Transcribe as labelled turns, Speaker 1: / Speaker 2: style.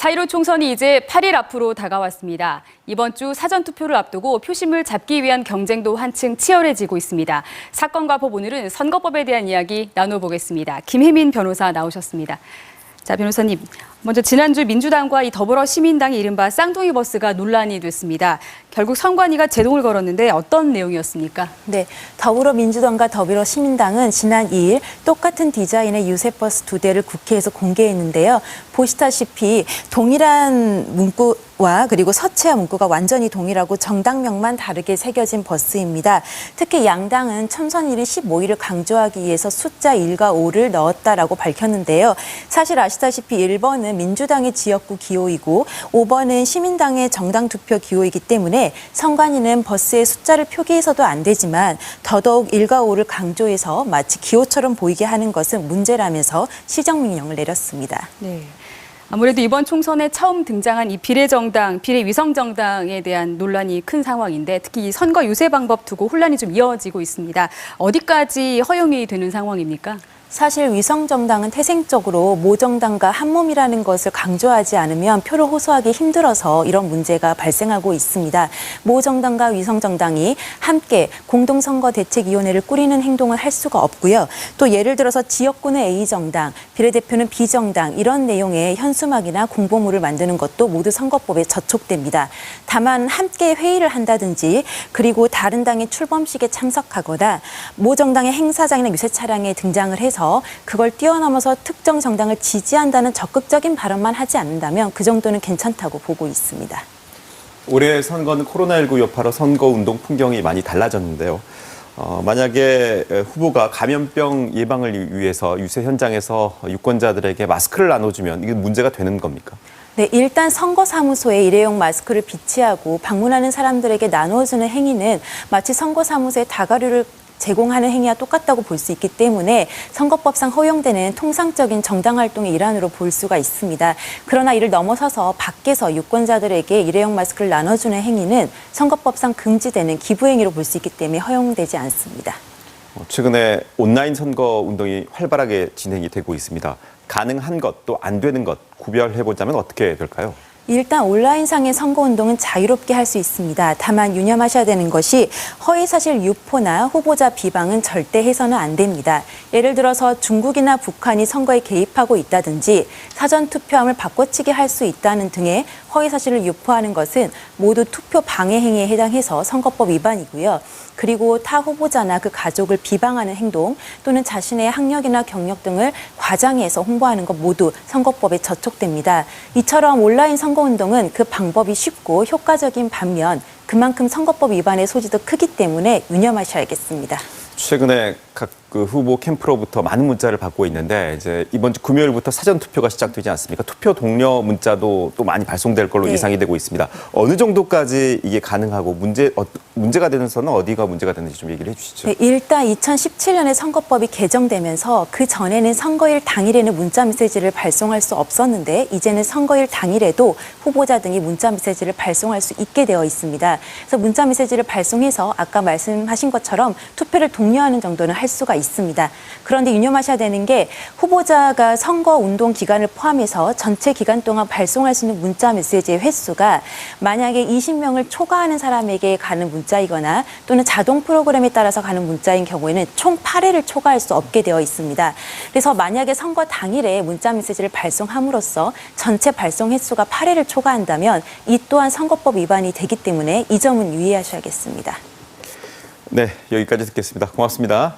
Speaker 1: 사.15 총선이 이제 8일 앞으로 다가왔습니다. 이번 주 사전투표를 앞두고 표심을 잡기 위한 경쟁도 한층 치열해지고 있습니다. 사건과 법, 오늘은 선거법에 대한 이야기 나눠보겠습니다. 김혜민 변호사 나오셨습니다. 자, 변호사님, 먼저 지난주 민주당과 이 더불어시민당이 이른바 쌍둥이 버스가 논란이 됐습니다. 결국 선관위가 제동을 걸었는데 어떤 내용이었습니까?
Speaker 2: 네, 더불어민주당과 더불어시민당은 지난 2일 똑같은 디자인의 유세버스 2대를 국회에서 공개했는데요. 보시다시피 동일한 문구와 그리고 서체와 문구가 완전히 동일하고 정당명만 다르게 새겨진 버스입니다. 특히 양당은 총선일인 15일을 강조하기 위해서 숫자 1과 5를 넣었다라고 밝혔는데요. 사실 아시다시피 1번은 민주당의 지역구 기호이고 5번은 시민당의 정당 투표 기호이기 때문에 선관위는 버스의 숫자를 표기해서도 안 되지만 더더욱 1과 5를 강조해서 마치 기호처럼 보이게 하는 것은 문제라면서 시정명령을 내렸습니다.
Speaker 1: 네. 아무래도 이번 총선에 처음 등장한 이 비례정당, 비례위성정당에 대한 논란이 큰 상황인데 특히 이 선거 유세 방법 두고 혼란이 좀 이어지고 있습니다. 어디까지 허용이 되는 상황입니까?
Speaker 2: 사실 위성정당은 태생적으로 모정당과 한몸이라는 것을 강조하지 않으면 표를 호소하기 힘들어서 이런 문제가 발생하고 있습니다. 모정당과 위성정당이 함께 공동선거대책위원회를 꾸리는 행동을 할 수가 없고요. 또 예를 들어서 지역구는 A정당, 비례대표는 B정당 이런 내용의 현수막이나 공보물을 만드는 것도 모두 선거법에 저촉됩니다. 다만 함께 회의를 한다든지 그리고 다른 당의 출범식에 참석하거나 모정당의 행사장이나 유세 차량에 등장을 해서 그걸 뛰어넘어서 특정 정당을 지지한다는 적극적인 발언만 하지 않는다면 그 정도는 괜찮다고 보고 있습니다.
Speaker 3: 올해 선거는 코로나19 여파로 선거운동 풍경이 많이 달라졌는데요. 만약에 후보가 감염병 예방을 위해서 유세 현장에서 유권자들에게 마스크를 나눠주면 이게 문제가 되는 겁니까?
Speaker 2: 네, 일단 선거사무소에 일회용 마스크를 비치하고 방문하는 사람들에게 나눠주는 행위는 마치 선거사무소에 다가류를 제공하는 행위와 똑같다고 볼 수 있기 때문에 선거법상 허용되는 통상적인 정당활동의 일환으로 볼 수가 있습니다. 그러나 이를 넘어서서 밖에서 유권자들에게 일회용 마스크를 나눠주는 행위는 선거법상 금지되는 기부행위로 볼 수 있기 때문에 허용되지 않습니다.
Speaker 3: 최근에 온라인 선거 운동이 활발하게 진행이 되고 있습니다. 가능한 것, 또 안 되는 것 구별해보자면 어떻게 될까요?
Speaker 2: 일단 온라인상의 선거운동은 자유롭게 할 수 있습니다. 다만 유념하셔야 되는 것이 허위사실 유포나 후보자 비방은 절대 해서는 안 됩니다. 예를 들어서 중국이나 북한이 선거에 개입하고 있다든지 사전투표함을 바꿔치기 할 수 있다는 등의 허위사실을 유포하는 것은 모두 투표 방해 행위에 해당해서 선거법 위반이고요. 그리고 타 후보자나 그 가족을 비방하는 행동 또는 자신의 학력이나 경력 등을 과장해서 홍보하는 것 모두 선거법에 저촉됩니다. 이처럼 온라인 선거운동은 그 방법이 쉽고 효과적인 반면 그만큼 선거법 위반의 소지도 크기 때문에 유념하셔야겠습니다.
Speaker 3: 최근에 각 후보 캠프로부터 많은 문자를 받고 있는데 이제 이번 주 금요일부터 사전 투표가 시작되지 않습니까? 투표 독려 문자도 또 많이 발송될 걸로 예상이 되고 있습니다. 어느 정도까지 이게 가능하고 문제가 되는 선은 어디가 문제가 되는지 좀 얘기를 해주시죠.
Speaker 2: 네, 일단 2017년에 선거법이 개정되면서 그 전에는 선거일 당일에는 문자 메시지를 발송할 수 없었는데 이제는 선거일 당일에도 후보자 등이 문자 메시지를 발송할 수 있게 되어 있습니다. 그래서 문자 메시지를 발송해서 아까 말씀하신 것처럼 투표를 독려하는 정도는 할 수가 있습니다. 그런데 유념하셔야 되는 게 후보자가 선거 운동 기간을 포함해서 전체 기간 동안 발송할 수 있는 문자 메시지의 횟수가 만약에 20명을 초과하는 사람에게 가는 문자이거나 또는 자동 프로그램에 따라서 가는 문자인 경우에는 총 8회를 초과할 수 없게 되어 있습니다. 그래서 만약에 선거 당일에 문자 메시지를 발송함으로써 전체 발송 횟수가 8회를 초과한다면 이 또한 선거법 위반이 되기 때문에 이 점은 유의하셔야겠습니다.
Speaker 3: 네, 여기까지 듣겠습니다. 고맙습니다.